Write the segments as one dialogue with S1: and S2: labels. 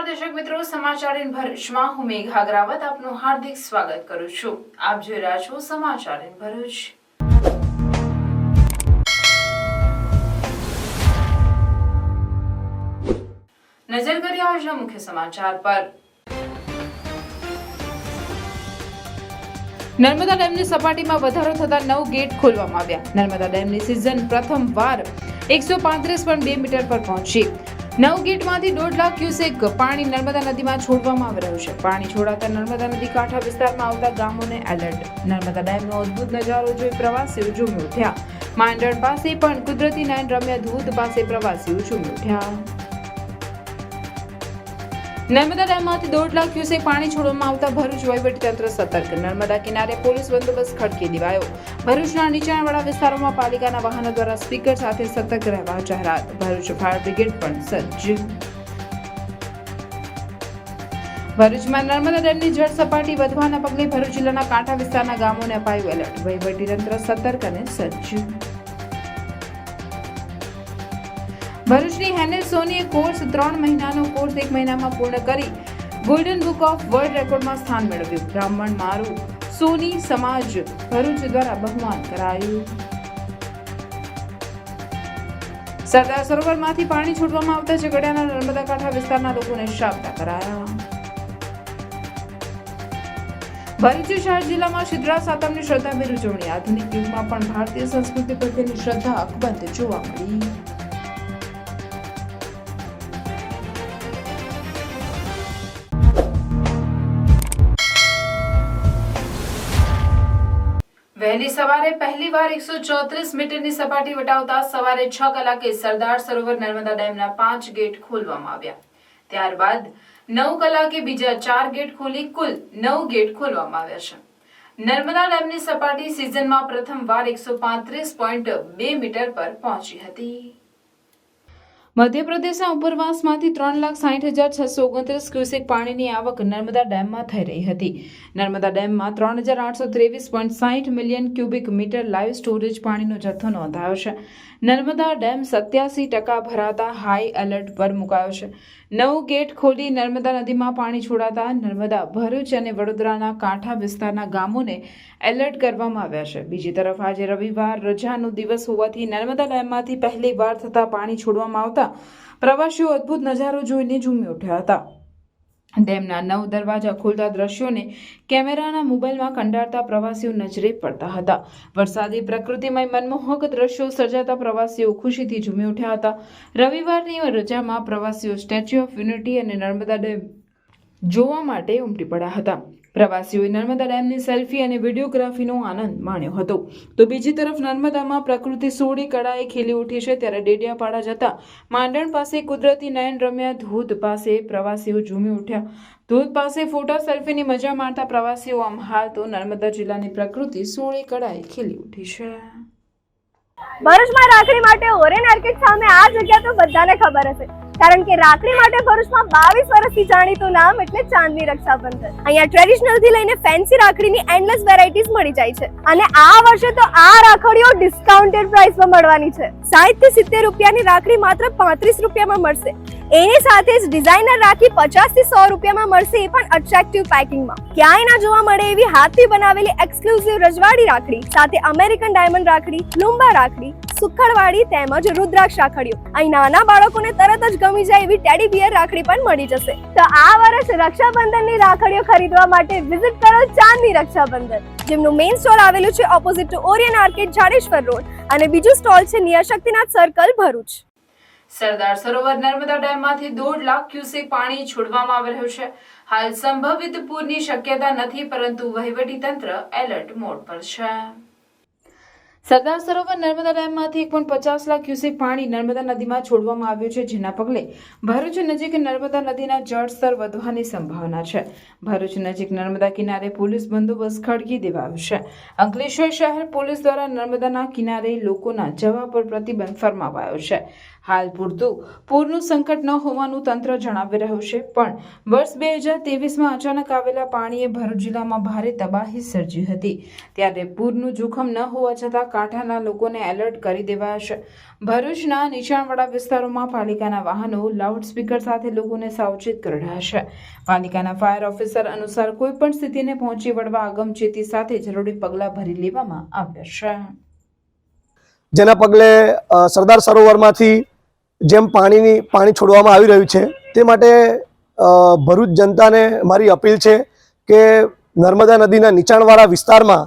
S1: નમસ્કાર દર્શક મિત્રો, સમાચાર ઇન ભરૂચમાં હું મેઘા અગ્રાવત આપનું હાર્દિક સ્વાગત કરું છું. આપ જોઈ રહ્યા છો સમાચાર ઇન ભરૂચ. નજર કરીએ આજના મુખ્ય સમાચાર પર. નર્મદા ડેમની સપાટીમાં વધારો થતા 9 ગેટ ખોલવામાં આવ્યા. નર્મદા ડેમની સિઝન પ્રથમવાર 135.2 મીટર પર પહોંચી. 9 ગેટમાંથી 1.5 લાખ ક્યુસેક પાણી નર્મદા નદીમાં છોડવામાં આવી રહ્યું છે. પાણી છોડાતા નર્મદા નદી કાંઠા વિસ્તારમાં આવતા ગામોને એલર્ટ. નર્મદા ડેમનો અદ્ભુત નજારો જોઈ પ્રવાસીઓ ઝૂમી ઉઠ્યા. માંડણ પાસે પણ કુદરતી નયન રમ્ય ધોધ પાસે પ્રવાસીઓ ઝૂમી ઉઠ્યા. નર્મદા ડેમમાંથી 1.5 લાખ ક્યુસેક પાણી છોડવામાં આવતા ભરૂચ વહીવટીતંત્ર સતર્ક. નર્મદા કિનારે પોલીસ બંદોબસ્ત ખડકી દેવાયો. ભરૂચના નીચાણવાળા વિસ્તારોમાં પાલિકાના વાહનો દ્વારા સ્પીકર સાથે સતર્ક રહેવા જાહેરાત. ભરૂચ ફાયર બ્રિગેડ પણ સજ્જ. ભરૂચમાં નર્મદા ડેમની જળ સપાટી વધવાના પગલે ભરૂચ જિલ્લાના કાંઠા વિસ્તારના ગામોને અપાયું એલર્ટ. વહીવટીતંત્ર સતર્ક અને સજ્જ. ભરૂચની હેનેલ સોનીએ કોર્સ 3 મહિનાનો કોર્સ 1 મહિનામાં પૂર્ણ કરી ગોલ્ડન બુક ઓફ વર્લ્ડ રેકોર્ડમાં સ્થાન મેળવ્યું. બ્રાહ્મણ મારું સોની સમાજ ભરૂચ દ્વારા બહુમાન કરાયું. સરદાર સરોવરમાંથી પાણી છોડવામાં આવતા ઝઘડિયાના નર્મદા કાંઠા વિસ્તારના લોકોને શાબદા કરાયા. ભરૂચ શહેર જિલ્લામાં શીતળા સાતમની શ્રદ્ધાભેર ઉજવણી. આધુનિક યુગમાં પણ ભારતીય સંસ્કૃતિ પ્રત્યેની શ્રદ્ધા અકબંધ જોવા મળી. વહેલી સવારે પહેલીવાર 134 મીટરની સપાટી વટાવતા સવારે 6 કલાકે સરદાર સરોવર નર્મદા ડેમના 5 ગેટ ખોલવામાં આવ્યા. ત્યારબાદ 9 કલાકે બીજા 4 ગેટ ખોલી કુલ 9 ગેટ ખોલવામાં આવ્યા છે. નર્મદા ડેમની સપાટી સિઝનમાં પ્રથમવાર 135.2 મીટર પર પહોંચી હતી. મધ્યપ્રદેશના ઉપરવાસમાંથી 3,60,629 ક્યુસેક પાણીની આવક નર્મદા ડેમમાં થઈ રહી હતી. નર્મદા ડેમમાં 3,823.60 million cubic metre live storage પાણીનો જથ્થો નોંધાયો છે. નર્મદા ડેમ 87% ભરાતા હાઈ એલર્ટ પર મુકાયો છે. 9 ગેટ ખોલી નર્મદા નદીમાં પાણી છોડાતા નર્મદા, ભરૂચ અને વડોદરાના કાંઠા વિસ્તારના ગામોને એલર્ટ કરવામાં આવ્યા છે. બીજી તરફ આજે રવિવાર રજાનો દિવસ હોવાથી નર્મદા ડેમમાંથી પહેલીવાર થતા પાણી છોડવામાં આવતા પ્રવાસીઓ અદ્ભુત નજારો જોઈને ઝૂમી ઉઠ્યા હતા. ડેમના 9 દરવાજા ખોલતા દ્રશ્યોને કેમેરાના મોબાઈલમાં કંડારતા પ્રવાસીઓ નજરે પડતા હતા. વરસાદી પ્રકૃતિમય મનમોહક દ્રશ્યો સર્જાતા પ્રવાસીઓ ખુશીથી ઝૂમી ઉઠ્યા હતા. રવિવારની રજામાં પ્રવાસીઓ સ્ટેચ્યુ ઓફ યુનિટી અને નર્મદા ડેમ જોવા માટે ઉમટી પડ્યા હતા. પ્રવાસીઓએ નર્મદા ડેમની સેલ્ફી અને વિડીયોગ્રાફીનો આનંદ માણ્યો હતો. તો બીજી તરફ નર્મદામાં પ્રકૃતિ સોળી કળાએ ખીલી ઉઠી છે. ત્યારે ડેડિયાપાડા જતા માંડણ પાસે કુદરતી નયન રમ્યા ધોધ પાસે પ્રવાસીઓ ઝૂમી ઉઠ્યા. ધોધ પાસે ફોટા સેલ્ફીની મજા માણતા પ્રવાસીઓ. આમ હાલ તો નર્મદા જિલ્લાની પ્રકૃતિ સોળી કળાએ ખીલી ઉઠી છે.
S2: ભરૂચમાં રાખડી માટે ઓરેન આર્કેડ સામે આ જગ્યા તો બધાને ખબર હશે, કારણ કે રાખડી માટે ભરૂચમાં 22 વર્ષથી જાણીતું નામ એટલે ચાંદની રક્ષાબંધન. અહીંયા ટ્રેડિશનલ થી લઈને ફેન્સી રાખડીની એન્ડલેસ વેરાયટીઝ મળી જાય છે. અને આ વર્ષે તો આ રાખડીઓ ડિસ્કાઉન્ટેડ પ્રાઇસમાં મળવાની છે. 60 થી 70 રૂપિયાની રાખડી માત્ર 35 રૂપિયામાં મળશે. એની સાથે જ ડિઝાઇનર રાખી 50 થી 100 રૂપિયામાં મળશે, એ પણ અટ્રેક્ટિવ પેકિંગમાં. ક્યાંય ના જોવા મળે એવી હાથથી બનાવેલી એક્સક્લુઝિવ રજવાડી રાખડી સાથે અમેરિકન ડાયમંડ રાખડી, લુંબા રાખડી, સુખડવાળી તેમજ રુદ્રાક્ષ રાખડીઓ. અહીં નાના બાળકોને તરત જ ગમી જાય એવી ટેડી બિયર રાખડી પણ મળી જશે. તો આ વર્ષ રક્ષાબંધનની રાખડીઓ ખરીદવા માટે વિઝિટ કરો ચાંદની રક્ષાબંધન, જેમનું મેઇન સ્ટોર આવેલું છે opposite to Orion arcade, Jadeshwar road, અને બીજું સ્ટોલ છે નિયર શક્તિનાથ સર્કલ, ભરૂચ.
S1: સરદાર સરોવર નર્મદા ડેમમાંથી 1.5 લાખ ક્યુસેક પાણી છોડવામાં આવી રહ્યું છે. હાલ સંભવિત પૂરની શક્યતા નથી, પરંતુ વહીવટીતંત્ર એલર્ટ મોડ પર છે. સરદાર સરોવર નર્મદા ડેમમાંથી 1.50 લાખ ક્યુસેક પાણી નર્મદા નદીમાં છોડવામાં આવ્યું છે, જેના પગલે ભરૂચ નજીક નર્મદા નદીના જળસ્તર વધવાની સંભાવના છે. ભરૂચ નજીક નર્મદા કિનારે પોલીસ બંદોબસ્ત ખડકી દેવાયો છે. અંકલેશ્વર શહેર પોલીસ દ્વારા નર્મદાના કિનારે લોકોના જવા પર પ્રતિબંધ ફરમાવાયો છે. હાલ પૂરતું પૂરનું સંકટ ન હોવાનું તંત્ર જણાવી રહ્યું છે, પણ વર્ષ 2023માં અચાનક આવેલા પાણીએ ભરૂચ જિલ્લામાં ભારે તબાહી સર્જી હતી. ત્યારે પૂરનું જોખમ ન હોવા છતાં કાંઠાના લોકોને એલર્ટ કરી દેવાયા છે. ભરૂચના નીચાણવાળા વિસ્તારોમાં પાલિકાના વાહનો લાઉડસ્પીકર સાથે લોકોને સાવચેત કરી રહ્યા છે. પાલિકાના ફાયર ઓફિસર અનુસાર કોઈ પણ સ્થિતિને પહોંચી વળવા અગમચેતી સાથે જરૂરી પગલાં ભરી લેવામાં આવ્યા છે.
S3: જેના પગલે સરદાર સરોવરમાંથી જેમ પાણી છોડવામાં આવી રહ્યું છે તે માટે ભરૂચ જનતાને મારી અપીલ છે કે નર્મદા નદીના નીચાણવાળા વિસ્તારમાં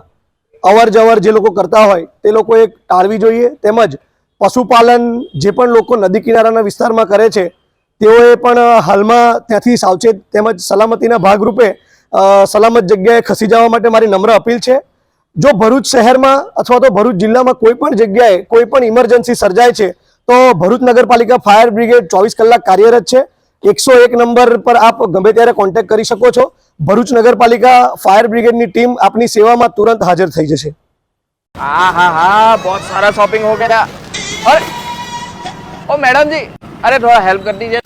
S3: અવર જવર જે લોકો કરતા હોય તે લોકોએ ટાળવી જોઈએ. તેમજ પશુપાલન જે પણ લોકો નદી કિનારાના વિસ્તારમાં કરે છે તેઓએ પણ હાલમાં ત્યાંથી સાવચેત તેમજ સલામતીના ભાગરૂપે સલામત જગ્યાએ ખસી જવા માટે મારી નમ્ર અપીલ છે. જો ભરૂચ શહેરમાં અથવા તો ભરૂચ જિલ્લામાં કોઈ પણ જગ્યાએ કોઈ પણ ઇમરજન્સી સર્જાય છે તો ભરૂચ નગરપાલિકા ફાયર બ્રિગેડ 24 કલાક કાર્યરત છે. 101 નંબર પર આપ ગમે ત્યારે કોન્ટેક્ટ કરી શકો છો. ભરૂચ નગરપાલિકા ફાयर ब्रिगेड टीम अपनी सेवा में तुरंत हाजिर थी जैसे.
S4: हाँ बहुत सारा शॉपिंग हो गया. अरे ओ मैडम जी, अरे थोड़ा हेल्प कर दीजिए.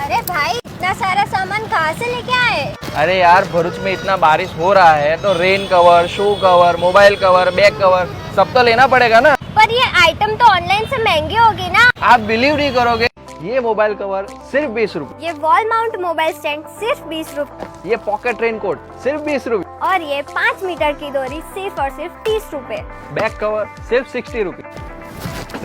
S2: अरे भाई इतना सारा सामान कहाँ से लेके आए?
S4: अरे यार भरूच में इतना बारिश हो रहा है तो rain cover, shoe cover, mobile cover, bag cover सब तो लेना पड़ेगा ना.
S2: पर ये आइटम तो ऑनलाइन से महंगे होगी ना.
S4: आप बिलीव नहीं करोगे, ये मोबाइल कवर सिर्फ 20 रुपए,
S2: ये वॉल माउंट मोबाइल स्टैंड सिर्फ 20 रुपए,
S4: ये पॉकेट रेनकोट सिर्फ 20 रुपए,
S2: और ये 5 मीटर की डोरी सिर्फ और सिर्फ 30 रुपए,
S4: बैग कवर सिर्फ 60 रुपए,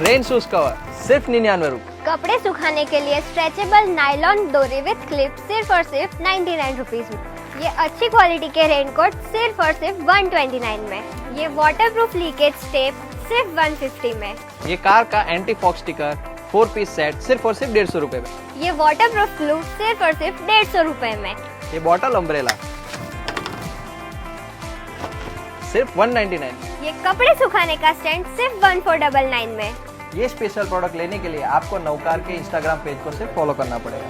S4: रेन शूज कवर सिर्फ 99 रुपए,
S2: कपड़े सुखाने के लिए स्ट्रेचेबल नायलॉन डोरी विद क्लिप सिर्फ और सिर्फ 99 रुपीज में. ये अच्छी क्वालिटी के रेनकोट सिर्फ और सिर्फ 129 में. ये वाटरप्रूफ लीकेज टेप सिर्फ 150 में.
S4: ये कार का anti fog sticker 4 piece set सिर्फ और सिर्फ 150 रुपए में.
S2: ये वाटरप्रूफ ग्लू सिर्फ और सिर्फ 150 रुपए में.
S4: ये बॉटल अम्ब्रेला सिर्फ 199.
S2: ये कपड़े सुखाने का स्टैंड सिर्फ 1499 में.
S4: ये स्पेशल प्रोडक्ट लेने के लिए आपको नवकार के इंस्टाग्राम पेज को सिर्फ फॉलो करना पड़ेगा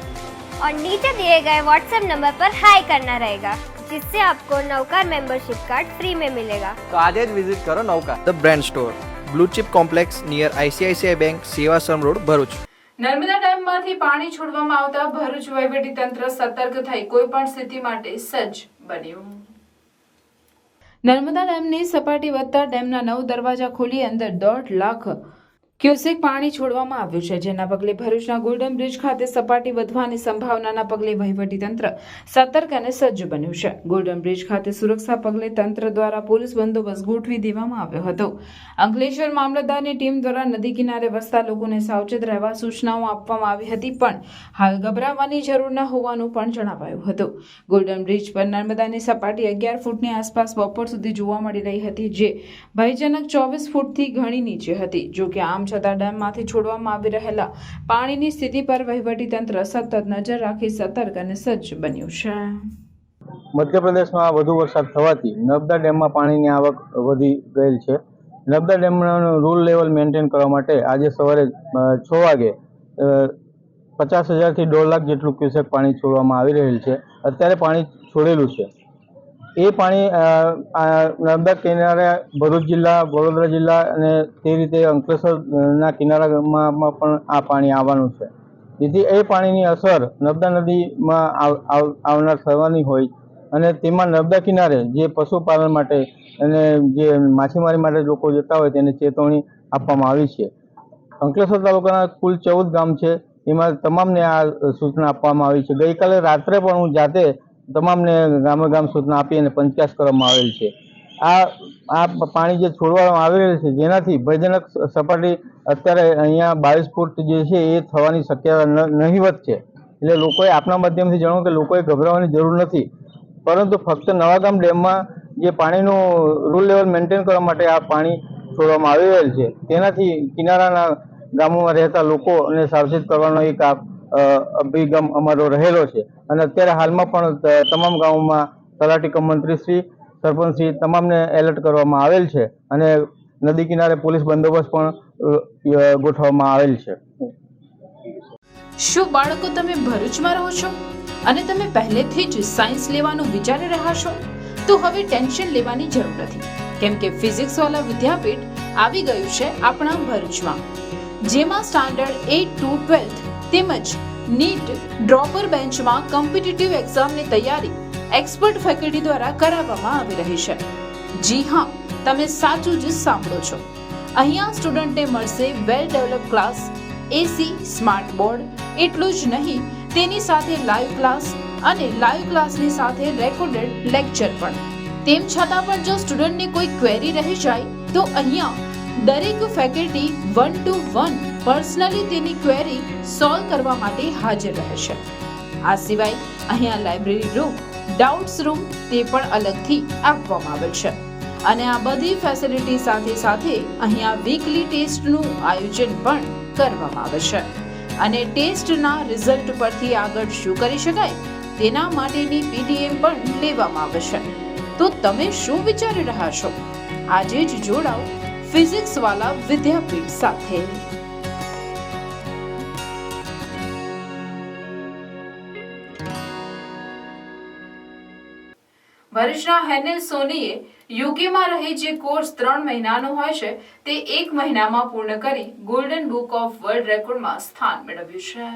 S2: और नीचे दिए गए व्हाट्सएप नंबर पर हाई करना रहेगा, जिससे आपको नवकार मेंबरशिप कार्ड फ्री में मिलेगा.
S4: तो आज ही विजिट करो Navkar the brand store, blue chip complex near ICICI bank, Sevashram road, Bharuch.
S1: Narmada ડેમમાંથી પાણી છોડવામાં આવતા ભરૂચ વહીવટીતંત્ર સતર્ક થઈ કોઈ પણ સ્થિતિ માટે સજ્જ બન્યું. નર્મદા ડેમની સપાટી વધતા ડેમના 9 દરવાજા ખોલી અંદર 1.5 લાખ ક્યુસેક પાણી છોડવામાં આવ્યું છે, જેના પગલે ભરૂચના ગોલ્ડન બ્રિજ ખાતે સપાટી વધવાની સંભાવનાના પગલે વહીવટીતંત્ર સતર્ક અને સજ્જ બન્યું છે. ગોલ્ડન બ્રિજ ખાતે સુરક્ષા પગલે તંત્ર દ્વારા પોલીસ બંદોબસ્ત ગોઠવી દેવામાં આવ્યો હતો. અંકલેશ્વર મામલતદારની ટીમ દ્વારા નદી કિનારે વસતા લોકોને સાવચેત રહેવા સૂચનાઓ આપવામાં આવી હતી, પણ હાલ ગભરાવાની જરૂર ન હોવાનું પણ જણાવાયું હતું. ગોલ્ડન બ્રિજ પર નર્મદાની સપાટી 11 ફૂટની આસપાસ બપોર સુધી જોવા મળી રહી હતી, જે ભયજનક 24 ફૂટથી ઘણી નીચે હતી. જો કે આમ છતાં ડેમમાંથી છોડવામાં આવી રહેલા પાણીની સ્થિતિ પર વહીવટીતંત્ર સતત નજર રાખી સતર્ક અને સજ્જ બન્યું છે.
S5: મધ્યપ્રદેશમાં વધુ વરસાદ થવાથી નર્મદા ડેમમાં પાણીની આવક વધી ગયેલ છે. નર્મદા ડેમનું રૂલ લેવલ મેન્ટેન કરવા માટે આજે સવારે 6 વાગે 50,000 થી 1.5 લાખ જેટલું ક્યુસેક પાણી છોડવામાં આવી રહેલ છે. અત્યારે પાણી છોડેલું છે. એ પાણી નર્મદા કિનારે ભરૂચ જિલ્લા, વડોદરા જિલ્લા અને તે રીતે અંકલેશ્વરના કિનારામાં પણ આ પાણી આવવાનું છે. જેથી એ પાણીની અસર નર્મદા નદીમાં આવનાર થવાની હોય અને તેમાં નર્મદા કિનારે જે પશુપાલન માટે અને જે માછીમારી માટે લોકો જતા હોય તેને ચેતવણી આપવામાં આવી છે. અંકલેશ્વર તાલુકાના કુલ 14 ગામ છે, એમાં તમામને આ સૂચના આપવામાં આવી છે. ગઈકાલે રાત્રે પણ હું જાતે તમામને ગામે ગામ સૂચના આપી અને પંચાયત કરવામાં આવેલ છે. આ પાણી જે છોડવામાં આવી રહેલ છે જેનાથી ભયજનક સપાટી અત્યારે અહીંયા 22 ફૂટ જે છે એ થવાની શક્યતા નહીવત છે. એટલે લોકોએ આપના માધ્યમથી જણાવું કે લોકોએ ગભરાવાની જરૂર નથી, પરંતુ ફક્ત નવાગામ ડેમમાં જે પાણીનું રૂલ લેવલ મેન્ટેન કરવા માટે આ પાણી છોડવામાં આવી રહેલ છે તેનાથી કિનારાના ગામોમાં રહેતા લોકોને સાવચેત કરવાનો એક અભિગમ અમારો રહેલો છે. અને અત્યારે હાલમાં પણ તમામ ગામોમાં તલાટી કમ મંત્રીશ્રી, સરપંચશ્રી તમામને એલર્ટ કરવામાં આવેલ છે અને નદી કિનારે પોલીસ બંદોબસ્ત પણ ગોઠવવામાં આવેલ છે.
S1: શું બાળકો તમે ભરૂચમાં રહો છો અને તમે પહેલેથી જ સાયન્સ લેવાનું વિચારી રહ્યા છો? તો હવે ટેન્શન લેવાની જરૂર નથી, કેમ કે ફિઝિક્સવાલા વિદ્યાપીઠ આવી ગયું છે આપણા ભરૂચમાં, જેમાં સ્ટાન્ડર્ડ 8 to 12 તેમજ નીટ ડ્રોપર બેન્ચમાં કોમ્પિટિટિવ એક્ઝામની તૈયારી એક્સપર્ટ ફેકલ્ટી દ્વારા કરાવવામાં આવી રહી છે. જી હા, તમે સાચું જ સાંભળો છો. અહીંયા સ્ટુડન્ટને મળશે વેલ ડેવલપ ક્લાસ, એસી, સ્માર્ટ બોર્ડ. એટલું જ નહીં, તેની સાથે લાઈવ ક્લાસ અને લાઈવ ક્લાસની સાથે રેકોર્ડેડ લેક્ચર પણ. તેમ છતાં પણ જો સ્ટુડન્ટને કોઈ ક્વેરી રહી જાય તો અહીંયા દરેક ફેકલ્ટી 1-to-1 પર્સનલી તેની ક્વેરી સોલ્વ કરવા માટે હાજર રહેશે. આ સિવાય અહીંયા લાઇબ્રેરી રૂમ, ડાઉટ્સ રૂમ તે પણ અલગથી આપવામાં આવેલ છે. અને આ બધી ફેસિલિટી સાથે સાથે અહીંયા વીકલી ટેસ્ટનું આયોજન પણ કરવામાં આવે છે. અને ટેસ્ટના રિઝલ્ટ પરથી આગળ શું કરી શકાય તેના માટેની પીટીએમ પણ લેવામાં આવે છે. તો તમે શું વિચારી રહ્યા છો? આજે જ જોડાઓ ફિઝિક્સ વાલા વિદ્યાપીઠ સાથે. ભરૂચના હેનિલ સોનીએ યુકેમાં રહી જે કોર્સ 3 મહિનાનો હોય છે તે 1 મહિનામાં પૂર્ણ કરી ગોલ્ડન બુક ઓફ વર્લ્ડ રેકોર્ડમાં સ્થાન મેળવ્યું છે.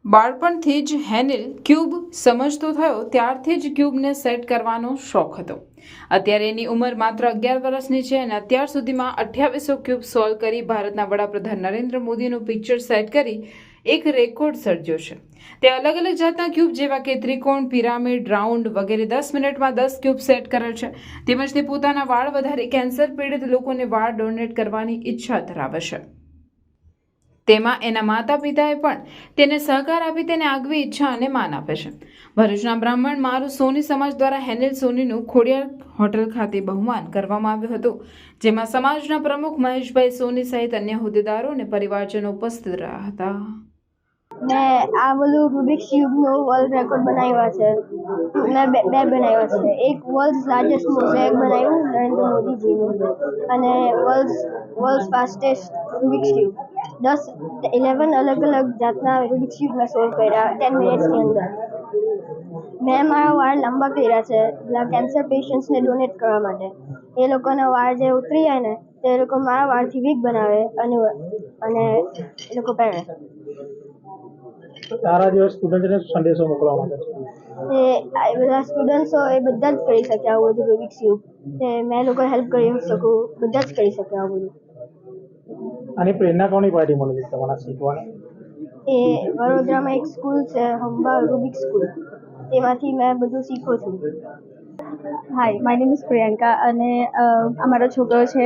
S1: બાળપણથી જ હેનિલ ક્યુબ સમજતો થયો ત્યારથી જ ક્યુબને સેટ કરવાનો શોખ હતો. અત્યારે એની ઉંમર માત્ર 11 વર્ષની છે અને અત્યાર સુધીમાં 2800 ક્યુબ સોલ્વ કરી ભારતના વડાપ્રધાન નરેન્દ્ર મોદીનું પિક્ચર સેટ કરી એક રેકોર્ડ સર્જ્યો છે. તે અલગ અલગ જાતના ક્યુબ જેવા કે ત્રિકોણ, પિરામિડ, રાઉન્ડ વગેરે 10 મિનિટમાં 10 ક્યુબ સેટ કરેલ છે. તેમજ તે પોતાના વાળ વધારે કેન્સર પીડિત લોકોને વાળ ડોનેટ કરવાની ઈચ્છા ધરાવે છે. તેમાં એના માતા પિતાએ પણ તેને સહકાર આપી તેને આગવી ઈચ્છા અને માન આપે છે. ભરૂચના બ્રાહ્મણ મારું સોની સમાજ દ્વારા હેનિલ સોનીનું ખોડિયાર હોટલ ખાતે બહુમાન કરવામાં આવ્યું હતું, જેમાં સમાજના પ્રમુખ મહેશભાઈ સોની સહિત અન્ય હોદ્દેદારો અને પરિવારજનો ઉપસ્થિત રહ્યા હતા.
S2: મેં આ બધું રૂબિક્સ ક્યુબનો વર્લ્ડ રેકોર્ડ બનાવ્યા છે. મેં બે બનાવ્યા છે. એક વર્લ્ડ લાર્જેસ્ટ મોઝેક બનાવ્યું નરેન્દ્ર મોદીજીનું, અને વર્લ્ડ ફાસ્ટેસ્ટ રૂબિક્સ ક્યુબ. 11 અલગ અલગ જાતના રૂબિક્સ ક્યુબ મેં સોલ્વ કર્યા 10 મિનિટ્સની અંદર. મેં મારા વાળ લાંબા કર્યા છે કેન્સર પેશન્ટ્સને ડોનેટ કરવા માટે. એ લોકોના વાળ જે ઉતરી જાય ને તે લોકો મારા વાળથી વીક બનાવે અને એ લોકો પહેરે.
S5: તારા જેવા સ્ટુડન્ટને સંદેશો મોકલવા માંગે છે?
S2: એ બધા સ્ટુડન્ટ્સો એ બધા જ કરી શકે આવું બધું રૂબિક્સ ક્યુબ. મેં લોકો હેલ્પ કરી શકું, બધા જ કરી શકે આવું બધું.
S5: આની પ્રેરણા કોની પાસેથી મળેલી તમારા શીખવાની?
S2: એ વડોદરામાં એક સ્કૂલ છે હંબા રૂબિક સ્કૂલ, તેમાંથી મેં બધું શીખું છું.
S6: હાય, માય નેમ ઇઝ પ્રિયંકા અને અમારો છોકરો છે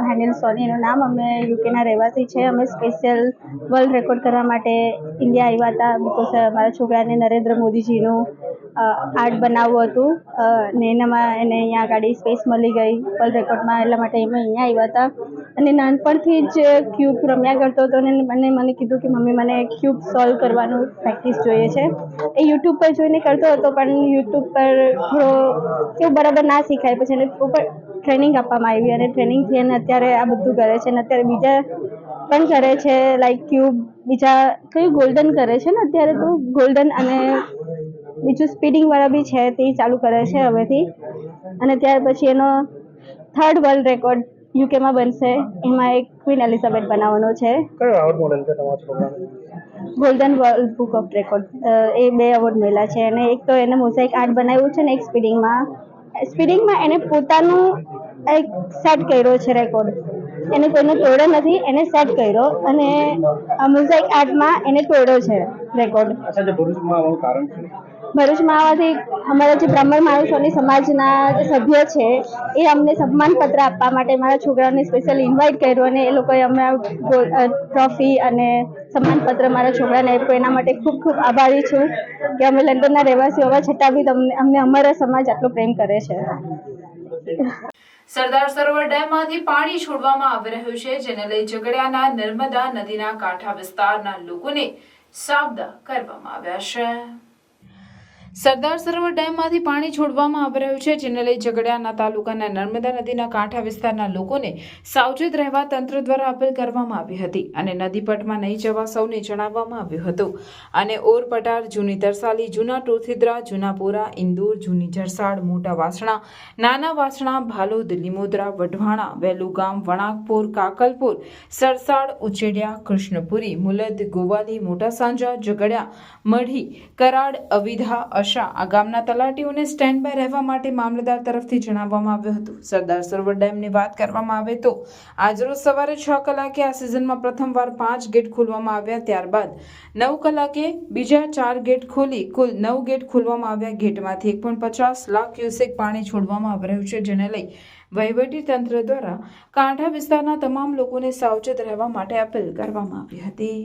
S6: હેનિલ સોની એનું નામ. અમે યુકેના રહેવાસી છે. અમે સ્પેશિયલ વર્લ્ડ રેકોર્ડ કરવા માટે ઇન્ડિયા આવ્યા હતા બિકોઝ મારા છોકરાને નરેન્દ્ર મોદીજીનું આર્ટ બનાવવું હતું ને એનામાં એને અહીંયા આગળ સ્પેસ મળી ગઈ વર્લ્ડ રેકોર્ડમાં, એટલા માટે અમે અહીંયા આવ્યા હતા. અને નાનપણથી જ ક્યુબ રમ્યા કરતો હતો અને મને કીધું કે મમ્મી મને ક્યુબ સોલ્વ કરવાનું પ્રેક્ટિસ જોઈએ છે. એ યુટ્યુબ પર જોઈને કરતો હતો પણ યુટ્યુબ પર થોડો કેવું બરાબર ના શીખાય, પછી એને ઉપર ટ્રેનિંગ આપવામાં આવી અને ટ્રેનિંગથી એને અત્યારે આ બધું કરે છે. અને અત્યારે બીજા પણ કરે છે લાઈક ક્યુબ, બીજા કયું ગોલ્ડન કરે છે ને અત્યારે તો ગોલ્ડન, અને બીજું સ્પીડિંગવાળા બી છે તે ચાલુ કરે છે હવેથી. અને ત્યાર પછી એનો 3rd વર્લ્ડ રેકોર્ડ યુકેમાં બનશે, એમાં એક ક્વીન એલિઝાબેથ બનાવવાનો છે.
S5: કયો એવોર્ડ મળેલ છે તમારા છોકરાને?
S6: Golden world book of record. A 2 award મળ્યા છે. અને એક તો એને મોઝેક આર્ટ બનાવ્યું છે ને એક સ્પીડિંગમાં એને પોતાનું એક સેટ કર્યો છે રેકોર્ડ. એને કોઈનો તોડ્યો નથી, એને સેટ કર્યો અને મોઝેક આર્ટમાં એને તોડ્યો છે રેકોર્ડ.
S5: અચ્છા, જે ભરૂચમાં આવવાનું કારણ છે?
S6: ભરૂચમાં આવવાથી અમારા જે બ્રાહ્મણ માણસોની સમાજના જે સભ્ય છે એ અમને સન્માનપત્ર આપવા માટે મારા છોકરાઓને સ્પેશિયલી ઇન્વાઇટ કર્યો અને એ લોકોએ અમને ટ્રોફી અને સન્માનપત્ર મારા છોકરાને આપ્યો. એના માટે ખૂબ ખૂબ આભારી છું કે અમે લંડનના રહેવાસીઓ હોવા છતાં બી અમને અમારા સમાજ આટલો પ્રેમ કરે છે.
S1: સરદાર સરોવર ડેમમાંથી પાણી છોડવામાં આવી રહ્યું છે, જેને લઈ ઝઘડિયાના નર્મદા નદીના કાંઠા વિસ્તારના લોકોને સાવધાન કરવામાં આવ્યા છે. સરદાર સરોવર ડેમમાંથી પાણી છોડવામાં આવી રહ્યું છે, જેને લઈ ઝઘડિયાના તાલુકાના નર્મદા નદીના કાંઠા વિસ્તારના લોકોને સાવચેત રહેવા તંત્ર દ્વારા અપીલ કરવામાં આવી હતી અને નદીપટમાં નહીં જવા સૌને જણાવવામાં આવ્યું હતું. અને ઓરપટાર, જૂની તરસાલી, જૂના ટોથીદ્રા, જૂનાપોરા, ઇન્દોર, જૂની જરસાડ, મોટા વાસણા, નાના વાસણા, ભાલોદ, લીમોદરા, વઢવાણા, વેલુગામ, વણાકપુર, કાકલપુર, સરસાડ, ઉચેડિયા, કૃષ્ણપુરી, મુલદ, ગોવાલી, મોટા સાંજા, ઝઘડિયા, મઢી, કરાડ, અવિધા, અશા આ ગામના તલાટીઓને સ્ટેન્ડ બાય રહેવા માટે મામલતદાર તરફથી જણાવવામાં આવ્યું હતું. સરદાર સરોવર ડેમની વાત કરવામાં આવે તો આજરોજ સવારે 6 કલાકે આ સિઝનમાં પ્રથમવાર 5 ગેટ ખોલવામાં આવ્યા. ત્યારબાદ 9 કલાકે બીજા 4 ગેટ ખોલી કુલ 9 ગેટ ખોલવામાં આવ્યા. ગેટમાંથી 1.50 લાખ ક્યુસેક પાણી છોડવામાં આવી રહ્યું છે, જેને લઈ વહીવટી તંત્ર દ્વારા કાંઠા વિસ્તારના તમામ લોકોને સાવચેત રહેવા માટે અપીલ કરવામાં આવી હતી.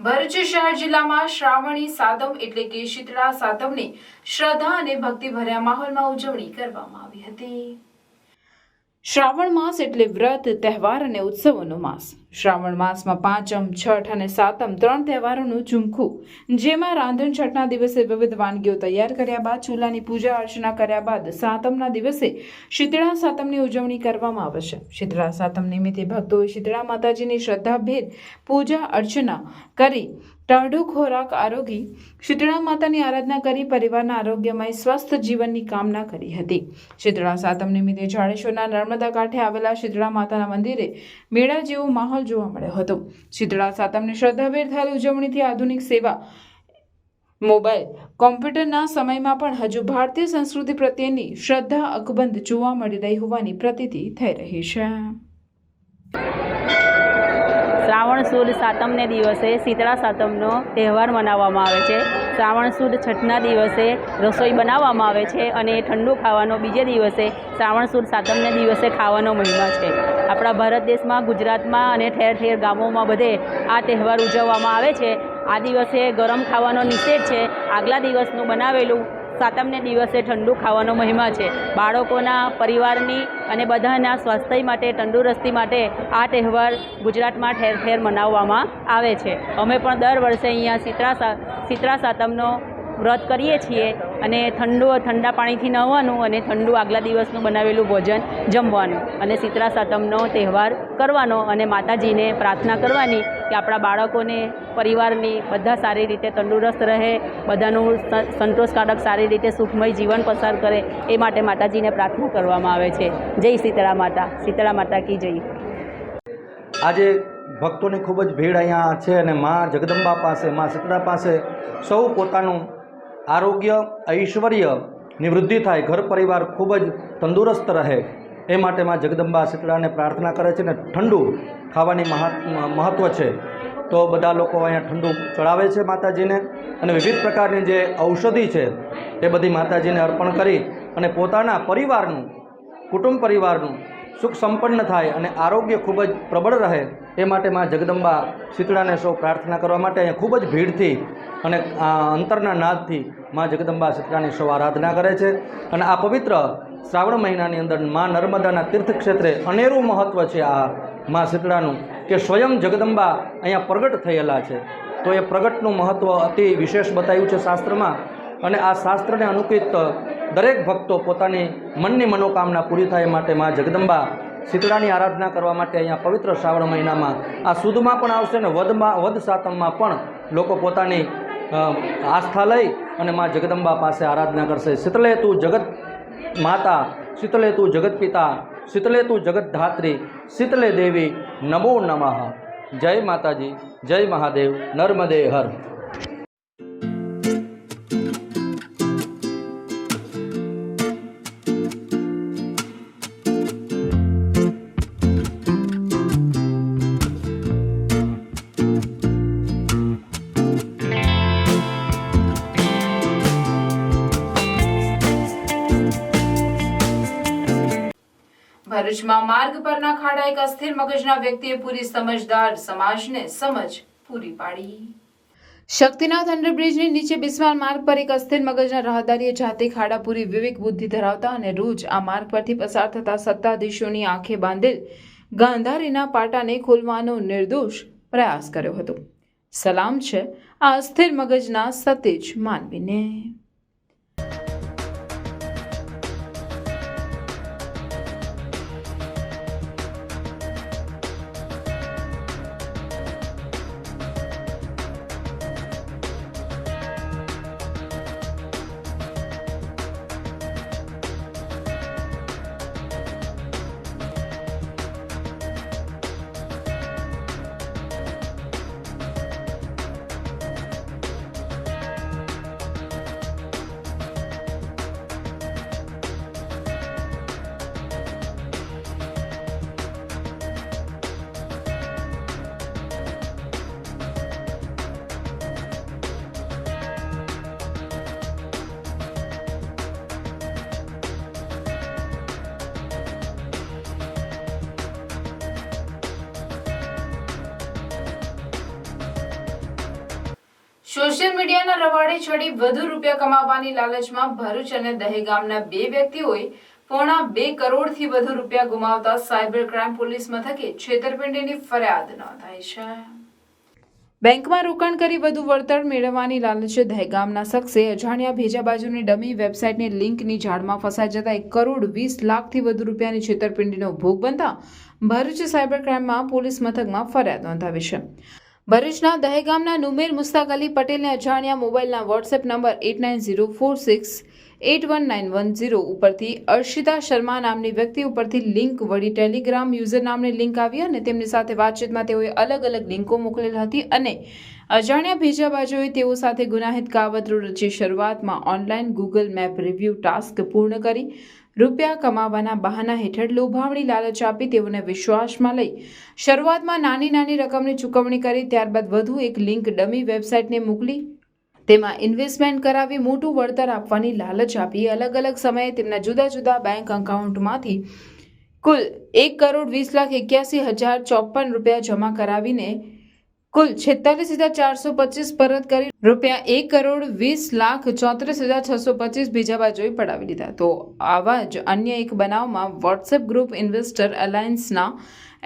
S1: ભરૂચ શહેર જિલ્લામાં શ્રાવણી સાતમ એટલે કે શીતળા સાતમની શ્રદ્ધા અને ભક્તિભર્યા માહોલમાં ઉજવણી કરવામાં આવી હતી. શ્રાવણ માસ એટલે વ્રત, તહેવાર અને ઉત્સવોનો માસ. શ્રાવણ માસમાં પાંચમ, છઠ અને સાતમ 3 તહેવારોનું ઝુમખું, જેમાં રાંધણ છઠના દિવસે વિવિધ વાનગીઓ તૈયાર કર્યા બાદ ચૂલાની પૂજા અર્ચના કર્યા બાદ સાતમના દિવસે શીતળા સાતમની ઉજવણી કરવામાં આવે છે. શીતળા સાતમ નિમિત્તે ભક્તોએ શીતળા માતાજીની શ્રદ્ધાભેર પૂજા અર્ચના કરી ટાઢો ખોરાક આરોગી શીતળા માતાની આરાધના કરી પરિવારના આરોગ્યમય સ્વસ્થ જીવનની કામના કરી હતી. શીતળા સાતમ નિમિત્તે જાડેશ્વરના નર્મદા કાંઠે આવેલા શીતળા માતાના મંદિરે મેળા જેવો માહોલ જોવા મળ્યો હતો. શીતળા સાતમની શ્રદ્ધાભેર થયેલ ઉજવણીથી આધુનિક સેવા, મોબાઈલ, કોમ્પ્યુટરના સમયમાં પણ હજુ ભારતીય સંસ્કૃતિ પ્રત્યેની શ્રદ્ધા અકબંધ જોવા મળી રહી હોવાની પ્રતીતિ થઈ રહી છે.
S7: શ્રાવણ સુદ સાતમને દિવસે શીતળા સાતમનો તહેવાર મનાવવામાં આવે છે. શ્રાવણ સુદ છઠના દિવસે રસોઈ બનાવવામાં આવે છે અને ઠંડુ ખાવાનો બીજે દિવસે શ્રાવણ સુદ સાતમને દિવસે ખાવાનો મહિમા છે. આપણા ભારત દેશમાં, ગુજરાતમાં અને ઠેર ઠેર ગામોમાં બધે આ તહેવાર ઉજવવામાં આવે છે. આ દિવસે ગરમ ખાવાનો નિષેધ છે. આગલા દિવસનું બનાવેલું સાતમને દિવસે ઠંડુ ખાવાનો મહિમા છે. બાળકોના, પરિવારની અને બધાના સ્વાસ્થ્ય માટે, તંદુરસ્તી માટે આ તહેવાર ગુજરાતમાં ઠેર ઠેર મનાવવામાં આવે છે. અમે પણ દર વર્ષે અહીંયા શીતળા સાતમનો વ્રત કરીએ છીએ અને ઠંડા પાણીથી નહાવાનું અને ઠંડુ આગલા દિવસનું બનાવેલું ભોજન જમવાનું અને શીતળા સાતમનો તહેવાર કરવાનો અને માતાજીને પ્રાર્થના કરવાની કે આપણા બાળકોને, પરિવારની બધા સારી રીતે તંદુરસ્ત રહે, બધાનું સંતોષકારક સારી રીતે સુખમય જીવન પસાર કરે, એ માટે માતાજીને પ્રાર્થના કરવામાં આવે છે. જય શીતળા માતા, શીતળા માતા કી જય.
S8: આજે ભક્તોની ખૂબ જ ભીડ અહીંયા છે અને મા જગદંબા પાસે, મા શીતળા પાસે સૌ પોતાનું આરોગ્ય, ઐશ્વર્યની વૃદ્ધિ થાય, ઘર પરિવાર ખૂબ જ તંદુરસ્ત રહે, એ માટે મા જગદંબા શીતળાને પ્રાર્થના કરે છે. ને ઠંડુ ખાવાની મહત્ત્વ છે, તો બધા લોકો અહીંયા ઠંડુ ચડાવે છે માતાજીને અને વિવિધ પ્રકારની જે ઔષધિ છે એ બધી માતાજીને અર્પણ કરી અને પોતાના પરિવારનું, કુટુંબ પરિવારનું સુખ સંપન્ન થાય અને આરોગ્ય ખૂબ જ પ્રબળ રહે, એ માટે મા જગદંબા શીતળાને સૌ પ્રાર્થના કરવા માટે અહીંયા ખૂબ જ ભીડથી અને અંતરના નાદથી મા જગદંબા શીતળાની સૌ આરાધના કરે છે. અને આ પવિત્ર શ્રાવણ મહિનાની અંદર મા નર્મદાના તીર્થક્ષેત્રે અનેરું મહત્ત્વ છે આ મા શીતળાનું, કે સ્વયં જગદંબા અહીંયા પ્રગટ થયેલા છે. તો એ પ્રગટનું મહત્ત્વ અતિ વિશેષ બતાવ્યું છે શાસ્ત્રમાં. અને આ શાસ્ત્રને અનુકૂળ દરેક ભક્તો પોતાની મનની મનોકામના પૂરી થાય માટે મા જગદંબા શીતળાની આરાધના કરવા માટે અહીંયા પવિત્ર શ્રાવણ મહિનામાં આ સુદમાં પણ આવશે ને વદ સાતમમાં પણ લોકો પોતાની આસ્થા લઈ અને મા જગદંબા પાસે આરાધના કરશે. શીતલે તું જગત માતા, શીતલે તું જગત પિતા, શીતલે તું જગત ધાત્રી, શીતલે દેવી નમો નમઃ. જય માતાજી, જય મહાદેવ, નર્મદે હર.
S1: ભરૂચમાં માર્ગ પરના ખાડા એક અસ્થિર મગજના વ્યક્તિએ પૂરી સમજદાર સમાજને સમજ પૂરી પાડી. શક્તિનાથ અંડરબ્રિજની નીચે બિસ્માર માર્ગ પર એક અસ્થિર મગજના રાહદારીએ જાતે ખાડા પૂરી વિવેક બુદ્ધિ ધરાવતા અને રોજ આ માર્ગ પરથી પસાર થતા સત્તાધીશોની આંખે બાંધેલ ગાંધારીના પાટાને ખોલવાનો નિર્દોષ પ્રયાસ કર્યો હતો. સલામ છે આ અસ્થિર મગજના સતેજ માનવીને. સોશિયલ મીડિયાના રવાડે ચડી વધુ રૂપિયા કમાવાની લાલચમાં ભરૂચ અને દહેગામના 2 વ્યક્તિઓએ પોણા 2 કરોડથી વધુ રૂપિયા ગુમાવતા સાયબર ક્રાઇમ પોલીસ મથકે છેતરપિંડીની ફરિયાદ નોંધાઈ છે. બેંકમાં રોકાણ કરી વધુ વળતર મેળવવાની લાલચે દહેગામના શખ્સે અજાણ્યા ભેજા બાજુની ડમી વેબસાઇટની લિંકની જાળમાં ફસાઈ જતા 1 કરોડ 20 લાખથી વધુ રૂપિયાની છેતરપિંડીનો ભોગ બનતા ભરૂચ સાયબર ક્રાઇમમાં પોલીસ મથકમાં ફરિયાદ નોંધાવી છે. ભરૂચના દહેગામના નુમેર મુસ્તાક અલી પટેલને અજાણ્યા મોબાઈલના વોટ્સએપ નંબર 8904681910 ઉપરથી અર્શિતા શર્મા નામની વ્યક્તિ ઉપરથી લિંક વળી ટેલિગ્રામ યુઝર નામની લિંક આવી અને તેમની સાથે વાતચીતમાં તેઓએ અલગ અલગ લિંકો મોકલેલ હતી અને અજાણ્યા ભેજા બાજુએ તેઓ સાથે ગુનાહિત કાવતરું રચી શરૂઆતમાં online Google map review task પૂર્ણ કરી રૂપિયા કમાવાના બહાના હેઠળ લોભાવણી લાલચ આપી તેઓને વિશ્વાસમાં લઈ શરૂઆતમાં નાની નાની રકમની ચૂકવણી કરી ત્યારબાદ વધુ એક લિંક ડમી વેબસાઇટને મોકલી તેમાં ઇન્વેસ્ટમેન્ટ કરાવી મોટું વળતર આપવાની લાલચ આપી અલગ અલગ સમયે તેમના જુદા જુદા બેંક એકાઉન્ટમાંથી કુલ 1,20,81,054 રૂપિયા જમા કરાવીને કુલ 46,425 પરત કરી રૂપિયા 1,20,34,625 બીજા બાજુએ પડાવી દીધા. તો આવા જ અન્ય એક બનાવમાં વોટ્સએપ ગ્રુપ ઇન્વેસ્ટર અલાયન્સના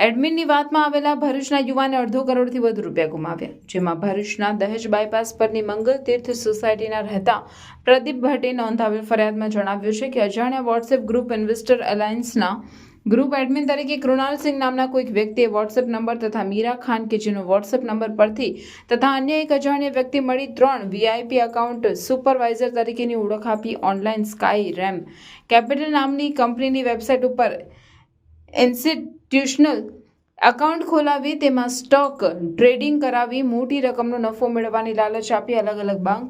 S1: એડમિનની વાતમાં આવેલા ભરૂચના યુવાને 1.5 કરોડથી વધુ રૂપિયા ગુમાવ્યા. જેમાં ભરૂચના દહેજ બાયપાસ પરની મંગલ તીર્થ સોસાયટીના રહેતા પ્રદીપ ભટ્ટે નોંધાવેલ ફરિયાદમાં જણાવ્યું છે કે અજાણ્યા વોટ્સએપ ગ્રુપ ઇન્વેસ્ટર અલાયન્સના ગ્રુપ એડમિન તરીકે કૃણાલસિંહ નામના કોઈક વ્યક્તિએ વોટ્સએપ નંબર તથા મીરા ખાન કે જેનો વોટ્સએપ નંબર પરથી તથા અન્ય એક અજાણ્યા વ્યક્તિ મળી 3 VIP એકાઉન્ટ સુપરવાઇઝર તરીકેની ઓળખ આપી ઓનલાઈન સ્કાય રેમ કેપિટલ નામની કંપનીની વેબસાઇટ ઉપર ઇન્સ્ટિટ્યુશનલ એકાઉન્ટ ખોલાવી તેમાં સ્ટોક ટ્રેડિંગ કરાવી મોટી રકમનો નફો મેળવવાની લાલચ આપી અલગ અલગ બેંક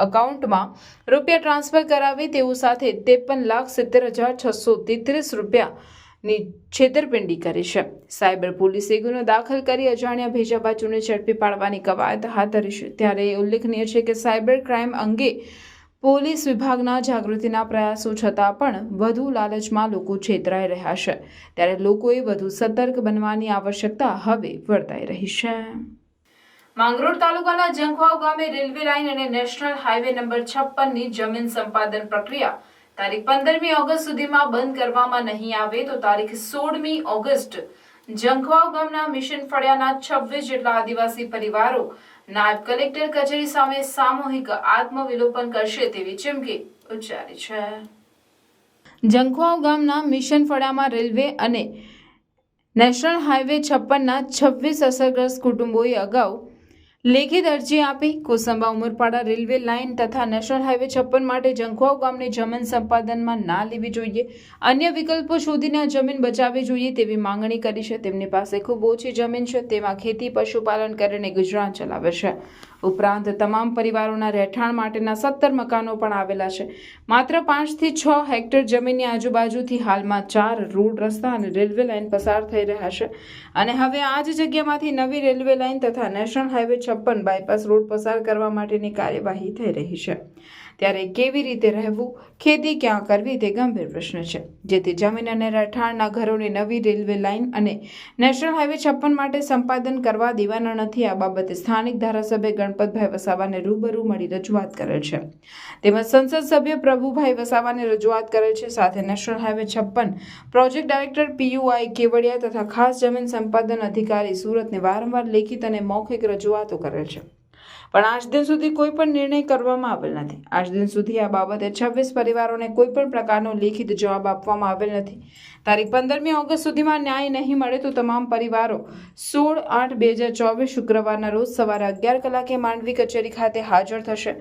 S1: એકાઉન્ટમાં રૂપિયા ટ્રાન્સફર કરાવી તેઓ સાથે 53,70,633 રૂપિયાની છેતરપિંડી કરી છે. સાયબર પોલીસે ગુનો દાખલ કરી અજાણ્યા ભેજા બાજુને ઝડપી પાડવાની કવાયત હાથ ધરી છે. ત્યારે ઉલ્લેખનીય છે કે સાયબર ક્રાઇમ અંગે પોલીસ વિભાગના જાગૃતિના પ્રયાસો છતાં પણ વધુ લાલચમાં લોકો છેતરાઈ રહ્યા છે. ત્યારે લોકોએ વધુ સતર્ક બનવાની આવશ્યકતા હવે વર્તાઈ રહી છે. માંગરોળ તાલુકાના જંખવાવ ગામે રેલવે લાઇન અને નેશનલ હાઈવે નંબર 56ની જમીન સંપાદન પ્રક્રિયા તારીખ 15મી ઓગસ્ટ સુધીમાં બંધ કરવામાં નહીં આવે તો તારીખ 16મી ઓગસ્ટ જંખવાવ ગામના મિશન ફળિયાના 26 જેટલા આદિવાસી પરિવારો નાયબ કલેક્ટર કચેરી સામે સામૂહિક આત્મવિલોપન કરશે તેવી ચીમકી ઉચ્ચારી છે. જંખવાવ ગામના મિશન ફળિયામાં રેલવે અને નેશનલ હાઈવે 56ના 26 અસરગ્રસ્ત કુટુંબોએ અગાઉ લેખિત અરજી આપી કોસંબા ઉમરપાડા રેલવે લાઇન તથા નેશનલ હાઈવે 56 માટે જંખવાવ ગામની જમીન સંપાદનમાં ના લેવી જોઈએ, અન્ય વિકલ્પો શોધીને આ જમીન બચાવવી જોઈએ તેવી માંગણી કરી છે. તેમની પાસે ખૂબ ઓછી જમીન છે, તેમાં ખેતી પશુપાલન કરીને ગુજરાન ચલાવે છે. ઉપરાંત તમામ પરિવારોના રહેઠાણ માટેના 17 મકાનો પણ આવેલા છે. માત્ર 5 થી 6 હેક્ટર જમીનની આજુબાજુથી હાલમાં 4 રોડ રસ્તા અને રેલવે લાઇન પસાર થઈ રહ્યા છે અને હવે આ જ જગ્યામાંથી નવી રેલવે લાઇન તથા નેશનલ હાઈવે 56 બાયપાસ રોડ પસાર કરવા માટેની કાર્યવાહી થઈ રહી છે. ત્યારે કેવી રીતે રહેવું, ખેતી ક્યાં કરવી તે ગંભીર પ્રશ્ન છે, જેથી જમીન અને રહેઠાણના ઘરોની નવી રેલવે લાઇન અને નેશનલ હાઈવે 56 માટે સંપાદન કરવા દેવાના નથી. આ બાબતે સ્થાનિક ધારાસભ્ય ગણપતભાઈ વસાવાને રૂબરૂ મળી રજૂઆત કરેલ છે, તેમજ સંસદ સભ્ય પ્રભુભાઈ વસાવાને રજૂઆત કરેલ છે. સાથે national highway 56 project director PUI Kevadia તથા ખાસ જમીન સંપાદન અધિકારી સુરતને વારંવાર લેખિત અને મૌખિક રજૂઆતો કરેલ છે, પણ આજ દિન સુધી કોઈ પણ નિર્ણય કરવામાં આવેલ નથી. આજ દિન સુધી આ બાબતે 26 પરિવારોને કોઈ પણ પ્રકારનો લેખિત જવાબ આપવામાં આવેલ નથી. તારીખ 15મી ઓગસ્ટ સુધીમાં ન્યાય નહીં મળે તો તમામ પરિવારો 16/8/2024 શુક્રવારના રોજ સવારે 11 કલાકે માંડવી કચેરી ખાતે હાજર થશે.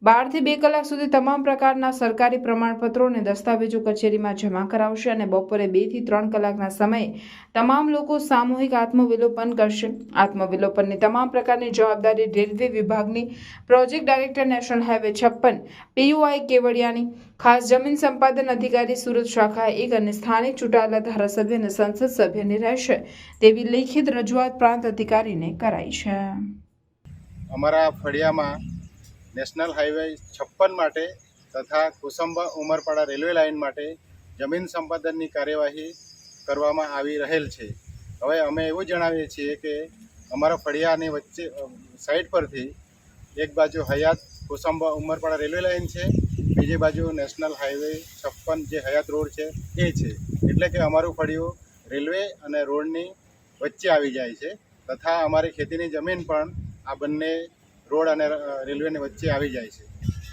S1: 12 થી 2 કલાક સુધી તમામ પ્રકારના સરકારી પ્રમાણપત્રો અને દસ્તાવેજો કચેરીમાં જમા કરાવશે અને બપોરે 2 થી 3 કલાકના સમયે તમામ લોકો સામૂહિક આત્મવિલોપન કરશે. આત્મવિલોપનની તમામ પ્રકારની જવાબદારી રેલવે વિભાગની, project director national highway 56 PUI કેવડિયાની, ખાસ જમીન સંપાદન અધિકારી સુરત શાખા 1 અને સ્થાનિક ચૂંટાયેલા ધારાસભ્ય અને સંસદ સભ્યની રહેશે તેવી લેખિત રજૂઆત પ્રાંત અધિકારીને કરાઈ છે.
S9: અમારા ફળિયામાં નેશનલ હાઈવે 56 માટે તથા કુસુંબા ઉમરપાડા રેલવે લાઇન માટે જમીન સંપાદનની કાર્યવાહી કરવામાં આવી રહેલ છે. હવે અમે એવું જણાવીએ છીએ કે અમારા ફળિયાની વચ્ચે સાઈડ પરથી એક બાજુ હયાત કુસુંબા ઉમરપાડા રેલવે લાઇન છે, બીજી બાજુ નેશનલ હાઈવે 56 જે હયાત રોડ છે એ છે. એટલે કે અમારું ફળિયું રેલવે અને રોડની વચ્ચે આવી જાય છે તથા અમારી ખેતીની જમીન પણ આ બંને રોડ અને રેલવેની વચ્ચે આવી જાય છે.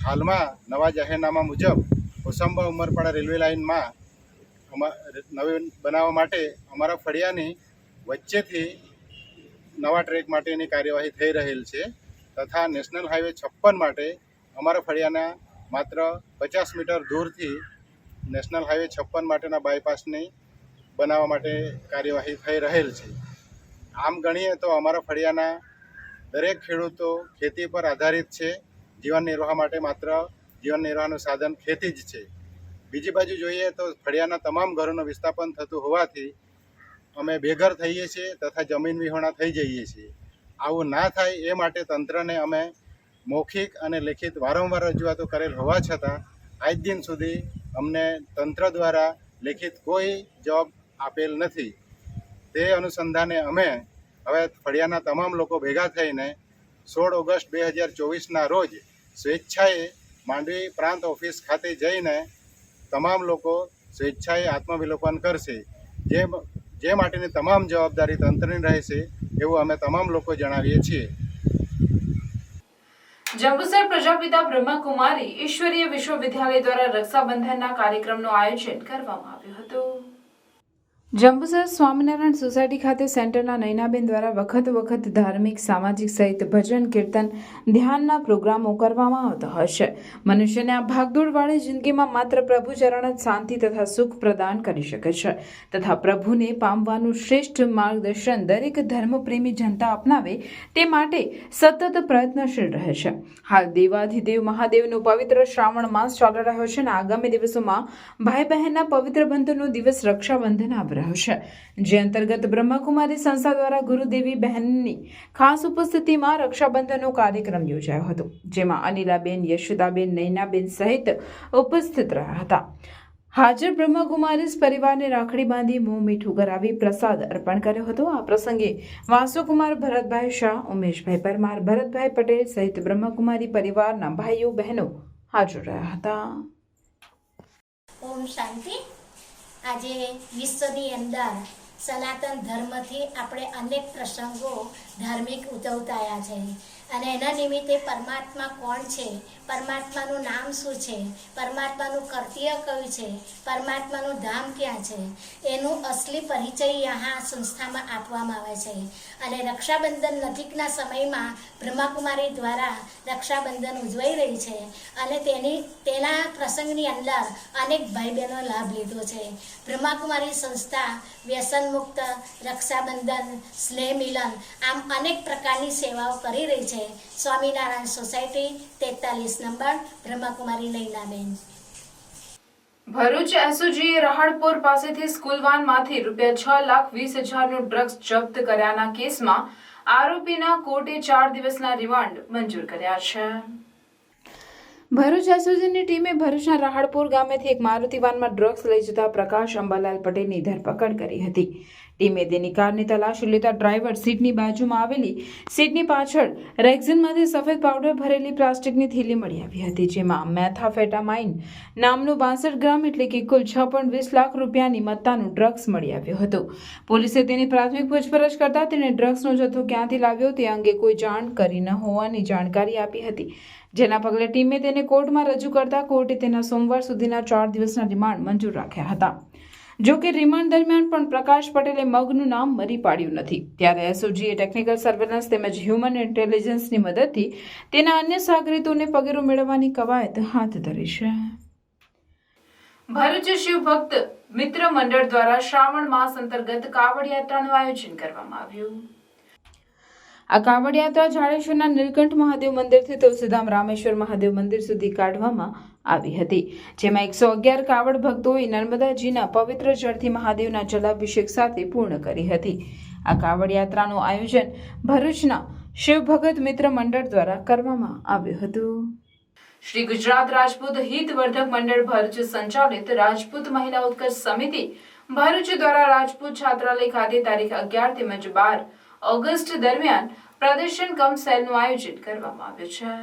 S9: હાલમાં નવા જાહેરનામા મુજબ કુસુંબા ઉમરપાડા રેલવે લાઇનમાં નવીન બનાવવા માટે અમારા ફળિયાની વચ્ચેથી નવા ટ્રેક માટેની કાર્યવાહી થઈ રહેલ છે તથા નેશનલ હાઈવે 56 માટે અમારા ફળિયાના માત્ર 50 મીટર દૂરથી નેશનલ હાઈવે 56 માટેના બાયપાસની બનાવવા માટે કાર્યવાહી થઈ રહેલ છે. આમ ગણીએ તો અમારા ફળિયાના દરેક ખેડૂતો ખેતી પર આધારિત છે. જીવન નિર્વાહ માટે માત્ર જીવન નિર્વાહનું સાધન ખેતી જ છે. બીજી બાજુ જોઈએ તો ફળિયાના તમામ ઘરોનું વિસ્થાપન થતું હોવાથી અમે બેઘર થઈએ છીએ તથા જમીન વિહોણા થઈ જઈએ છીએ. આવું ના થાય એ માટે તંત્રને અમે મૌખિક અને લેખિત વારંવાર રજૂઆતો કરેલ હોવા છતાં આજ દિન સુધી અમને તંત્ર દ્વારા લેખિત કોઈ જવાબ આપેલ નથી. તે અનુસંધાને અમે હવે ફળિયાના તમામ લોકો ભેગા થઈને 16 ઓગસ્ટ 2024ના રોજ સ્વેચ્છાએ માંડવી પ્રાંત ઓફિસ ખાતે જઈને તમામ લોકો સ્વેચ્છાએ આત્મવિલોપન કરશે. જે માટેની તમામ જવાબદારી તંત્રની રહેશે એવું અમે તમામ લોકો જણાવીએ છીએ.
S1: જંબુસર પ્રજાપિતા બ્રહ્માકુમારી ઈશ્વરીય વિશ્વવિદ્યાલય દ્વારા રક્ષાબંધનના કાર્યક્રમનું આયોજન કરવામાં આવ્યું હતું. જંબુસર સ્વામિનારાયણ સોસાયટી ખાતે સેન્ટરના નયનાબેન દ્વારા વખત ધાર્મિક, સામાજિક સહિત ભજન, કીર્તન, ધ્યાનના પ્રોગ્રામો કરવામાં આવતા હોય છે. મનુષ્યને આ ભાગદોડવાળી જિંદગીમાં માત્ર પ્રભુ ચરણ જ શાંતિ તથા સુખ પ્રદાન કરી શકે છે તથા પ્રભુને પામવાનું શ્રેષ્ઠ માર્ગદર્શન દરેક ધર્મપ્રેમી જનતા અપનાવે તે માટે સતત પ્રયત્નશીલ રહે છે. હાલ દેવાધિદેવ મહાદેવનો પવિત્ર શ્રાવણ માસ ચાલી રહ્યો છે અને આગામી દિવસોમાં ભાઈ બહેનના પવિત્ર બંધનનો દિવસ રક્ષાબંધન આવી રહ્યો છે, જે અંતર્ગત બ્રહ્માકુમારી સંસ્થા દ્વારા ગુરુદેવી બહેનની ખાસ ઉપસ્થિતિમાં રક્ષાબંધનનો કાર્યક્રમ યોજાયો હતો, જેમાં અનિલાબેન, યશોદાબેન, નયનાબેન સહિત ઉપસ્થિત રહ્યા હતા. હાજર બ્રહ્માકુમારીસ પરિવારને રાખડી બાંધી મોં મીઠું કરાવી પ્રસાદ અર્પણ કર્યો હતો. આ પ્રસંગે વાસુકુમાર, ભરતભાઈ શાહ, ઉમેશભાઈ પરમાર, ભરતભાઈ પટેલ સહિત બ્રહ્માકુમારી પરિવારના ભાઈઓ બહેનો હાજર રહ્યા હતા.
S10: ઓમ શાંતિ. આજે વિશ્વની અંદર સનાતન ધર્મથી આપણે અનેક પ્રસંગો ધાર્મિક ઉજવતાયા છે અને એના નિમિત્તે પરમાત્મા કોણ છે, પરમાત્માનું નામ શું છે, પરમાત્માનું કર્તવ્ય કયું છે, પરમાત્માનું ધામ ક્યાં છે, એનું અસલી પરિચય यहाँ સંસ્થામાં આપવામાં આવે છે. અને રક્ષાબંધન નજીકના સમયમાં બ્રહ્માકુમારી દ્વારા રક્ષાબંધન ઉજવાઈ રહી છે અને તેના પ્રસંગની અંદર અનેક ભાઈ બહેનો લાભ લીધો છે. બ્રહ્માકુમારી સંસ્થા વ્યસન મુક્ત, રક્ષાબંધન, સ્નેહ મિલન આમ અનેક પ્રકારની સેવાઓ કરી રહી છે. Swaminarayan society 43 number, Brahmakumari Naynaben.
S1: ભરૂચ એસઓજીએ રહાડપોર પાસેથી સ્કૂલ વાનમાંથી ₹6,20,000નું ડ્રગ્સ જપ્ત કર્યાના કેસમાં આરોપીના કોર્ટે 4 દિવસના રિમાન્ડ મંજૂર કર્યા છે. ભરૂચ એસઓજીની ટીમે ભરૂચના રાહડપુર ગામેથી એક મારુતિ વાનમાં ડ્રગ્સ લઈ જતા પ્રકાશ અંબાલાલ પટેલની ધરપકડ કરી હતી. ટીમે તેની કારની તલાશી લેતા ડ્રાઈવર સીટની બાજુમાં આવેલી સીટની પાછળ રેક્ઝિનમાંથી સફેદ પાવડર ભરેલી પ્લાસ્ટિકની થેલી મળી આવી હતી, જેમાં મેથાફેટામાઇન નામનું 62 ગ્રામ એટલે કે કુલ 6.20 લાખ રૂપિયાની મત્તાનું ડ્રગ્સ મળી આવ્યું હતું. પોલીસે તેની પ્રાથમિક પૂછપરછ કરતા તેને ડ્રગ્સનો જથ્થો ક્યાંથી લાવ્યો તે અંગે કોઈ જાણ કરી ન હોવાની જાણકારી આપી હતી, જેના પગલે ટીમે તેને કોર્ટમાં રજૂ કરતા કોર્ટે તેના સોમવાર સુધીના 4 દિવસના રિમાન્ડ મંજૂર રાખ્યા હતા. જો કે રિમાન્ડ દરમિયાન પણ પ્રકાશ પટેલે મગનું નામ મરી પાડ્યું નથી. ત્યારે એસઓજીએ ટેકનિકલ સર્વેલન્સ તેમજ હ્યુમન ઇન્ટેલિજન્સની મદદથી તેના અન્ય સાગરીતોને પગેરો મેળવવાની કવાયત હાથ ધરી છે. ભરૂચ શિવભક્ત મિત્ર મંડળ દ્વારા શ્રાવણ માસ અંતર્ગત કાવડ યાત્રાનું આયોજન કરવામાં આવ્યું. આ કાવડ યાત્રા જાડેશ્વરના નીલકંઠ મહાદેવ મંદિરથી તુલસીધામ રામેશ્વર મહાદેવ મંદિર સુધી કાઢવામાં આવી હતી, જેમાં 111 કાવડ ભક્તોએ નર્મદાજીના પવિત્ર જળથી મહાદેવના જલાભિષેક સાથે પૂર્ણ કરી હતી. આ કાવડ યાત્રાનું આયોજન ભરૂચના શિવભગત મિત્ર મંડળ દ્વારા કરવામાં આવ્યું હતું. શ્રી ગુજરાત રાજપૂત હિતવર્ધક મંડળ ભરૂચ સંચાલિત રાજપૂત મહિલા ઉત્કર્ષ સમિતિ ભરૂચ દ્વારા રાજપૂત છાત્રાલય ખાતે તારીખ 11 તેમજ 12 ઓગસ્ટ દરમિયાન પ્રદર્શન કમ સેલનું આયોજન કરવામાં આવ્યું છે.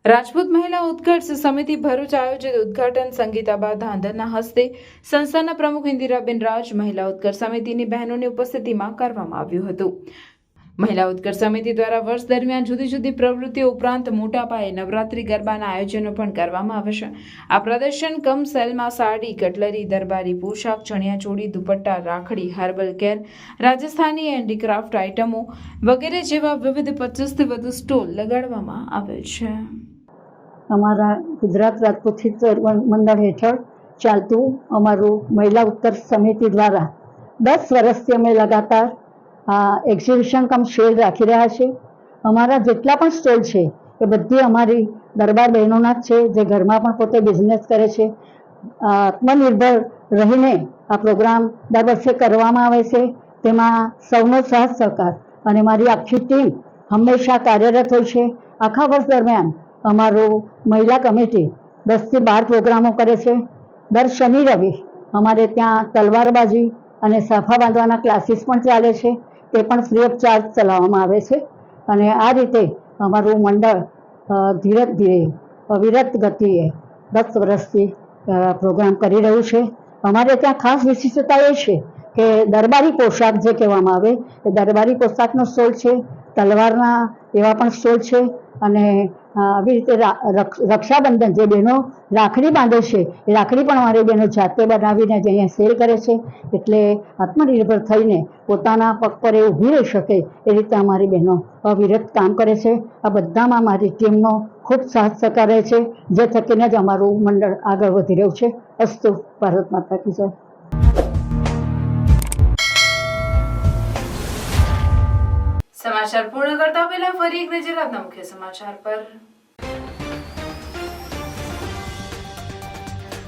S1: રાજપૂત મહિલા ઉત્કર્ષ સમિતિ ભરૂચ આયોજિત ઉદ્ઘાટન સંગીતાબા ધાંધરના હસ્તે સંસ્થાના પ્રમુખ ઇન્દિરાબેન રાજ મહિલા ઉત્કર્ષ સમિતિની બહેનોની ઉપસ્થિતિમાં કરવામાં આવ્યું હતું. મહિલા ઉત્કર્ષ સમિતિ દ્વારા વર્ષ દરમિયાન જુદી જુદી પ્રવૃત્તિઓ ઉપરાંત મોટા પાયે નવરાત્રી ગરબાના આયોજનો પણ કરવામાં આવે છે. આ પ્રદર્શન કમ સેલમાં સાડી, કટલરી, દરબારી પોશાક, ચણિયાચોળી, દુપટ્ટા, રાખડી, હર્બલ કેર, રાજસ્થાની હેન્ડીક્રાફ્ટ આઇટમો વગેરે જેવા વિવિધ 25થી વધુ સ્ટોલ લગાડવામાં આવેલ છે.
S11: અમારા ગુજરાત રાજપૂત મંડળ હેઠળ ચાલતું અમારું મહિલા ઉત્કર્ષ સમિતિ દ્વારા 10 વર્ષથી અમે લગાતાર એક્ઝિબિશન કમ સેલ રાખી રહ્યા છે. અમારા જેટલા પણ સ્ટોલ છે એ બધી અમારી દરબાર બહેનોના જ છે, જે ઘરમાં પણ પોતે બિઝનેસ કરે છે. આત્મનિર્ભર રહીને આ પ્રોગ્રામ દર વર્ષે કરવામાં આવે છે. તેમાં સૌનો સાથ સહકાર અને મારી આખી ટીમ હંમેશા કાર્યરત હોય છે. આખા વર્ષ દરમિયાન અમારું મહિલા કમિટી 10 થી 12 પ્રોગ્રામો કરે છે. દર શનિ રવિ અમારે ત્યાં તલવારબાજી અને સાફા બાંધવાના ક્લાસીસ પણ ચાલે છે, તે પણ ફ્રી ઓફ ચાર્જ ચલાવવામાં આવે છે. અને આ રીતે અમારું મંડળ ધીરે ધીરે અવિરત ગતિએ 10 વર્ષથી પ્રોગ્રામ કરી રહ્યું છે. અમારે ત્યાં ખાસ વિશિષ્ટતા એ છે કે દરબારી પોશાક જે કહેવામાં આવે એ દરબારી પોશાકનો સ્ટોલ છે, તલવારના એવા પણ સ્ટોલ છે. અને આવી રીતે રક્ષાબંધન જે બહેનો રાખડી બાંધે છે એ રાખડી પણ અમારી બહેનો જાતે બનાવીને જે અહીંયા સેલ કરે છે. એટલે આત્મનિર્ભર થઈને પોતાના પગ પર એ ઊભી રહી શકે એ રીતે અમારી બહેનો અવિરત કામ કરે છે. આ બધામાં મારી ટીમનો ખૂબ સાથ સહકાર રહે છે, જે થકીને જ અમારું મંડળ આગળ વધી રહ્યું છે. અસ્તુ. ભારત માતા કી જય.
S1: સમાચાર પૂર્ણ કરતા પહેલા ફરી એક નજર આજના મુખ્ય સમાચાર પર.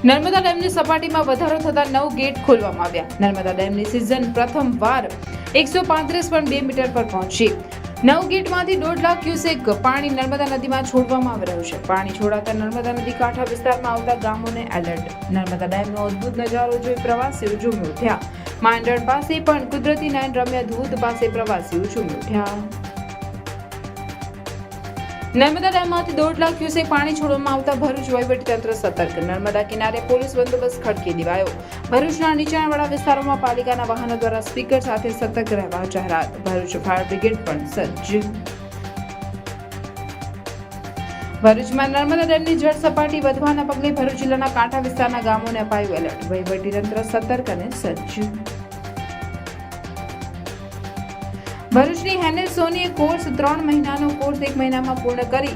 S1: નર્મદા ડેમની સપાટીમાં વધારો થતા 9 ગેટ ખોલવામાં આવ્યા. નર્મદા ડેમની સિઝન પ્રથમવાર 135.2 મીટર પર પહોંચી. 9 ગેટમાંથી 1.5 લાખ ક્યુસેક પાણી નર્મદા નદીમાં છોડવામાં આવી રહ્યું છે. પાણી છોડાતા નર્મદા નદી કાંઠા વિસ્તારમાં આવતા ગામોને એલર્ટ. નર્મદા ડેમનો અદ્ભુત નજારો જોઈ પ્રવાસીઓ ઝૂમી ઉઠ્યા. માંડણ પાસે પણ કુદરતી નયન રમ્ય ધોધ પાસે પ્રવાસીઓ ઝૂમી ઉઠ્યા. નર્મદા ડેમમાંથી 1.5 લાખ ક્યુસેક પાણી છોડવામાં આવતા ભરૂચ વહીવટીતંત્ર સતર્ક. નર્મદા કિનારે પોલીસ બંદોબસ્ત ખડકી દેવાયો. ભરૂચના નીચાણવાળા વિસ્તારોમાં પાલિકાના વાહનો દ્વારા સ્પીકર સાથે સતર્ક રહેવા જાહેરાત. ભરૂચ ફાયર બ્રિગેડ પણ સજ્જ. ભરૂચમાં નર્મદા ડેમની જળ સપાટી વધવાના પગલે ભરૂચ જિલ્લાના કાંઠા વિસ્તારના ગામોને અપાયું એલર્ટ. વહીવટીતંત્ર સતર્ક અને સજ્જ. ભરૂચની હેનેલ સોનીએ કોર્સ 3 મહિનાનો કોર્સ 1 મહિનામાં પૂર્ણ કરી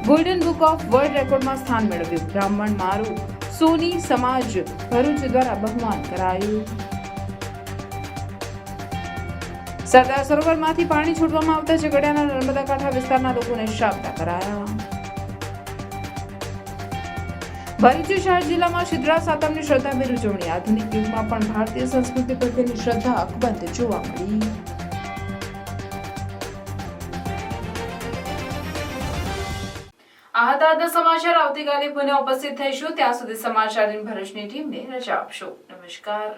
S1: ગોલ્ડન બુક ઓફ વર્લ્ડ રેકોર્ડમાં સ્થાન મેળવ્યું. બ્રાહ્મણ મારું સોની સમાજ ભરૂચ દ્વારા બહુમાન કરાયું. સરદાર સરોવરમાંથી પાણી છોડવામાં આવતા ઝઘડિયાના નર્મદા કાંઠા વિસ્તારના લોકોને શાંતા કરાયા. ભરૂચ શહેર જિલ્લામાં શીતળા સાતમની શ્રદ્ધાભેર ઉજવણી. આધુનિક યુગમાં પણ ભારતીય સંસ્કૃતિ પ્રત્યેની શ્રદ્ધા અકબંધ જોવા મળી. આ હતા આજના સમાચાર. આવતીકાલે પુનઃ ઉપસ્થિત થઈશું. ત્યાં સુધી સમાચાર ભરૂચની ટીમને રજા આપશો. નમસ્કાર.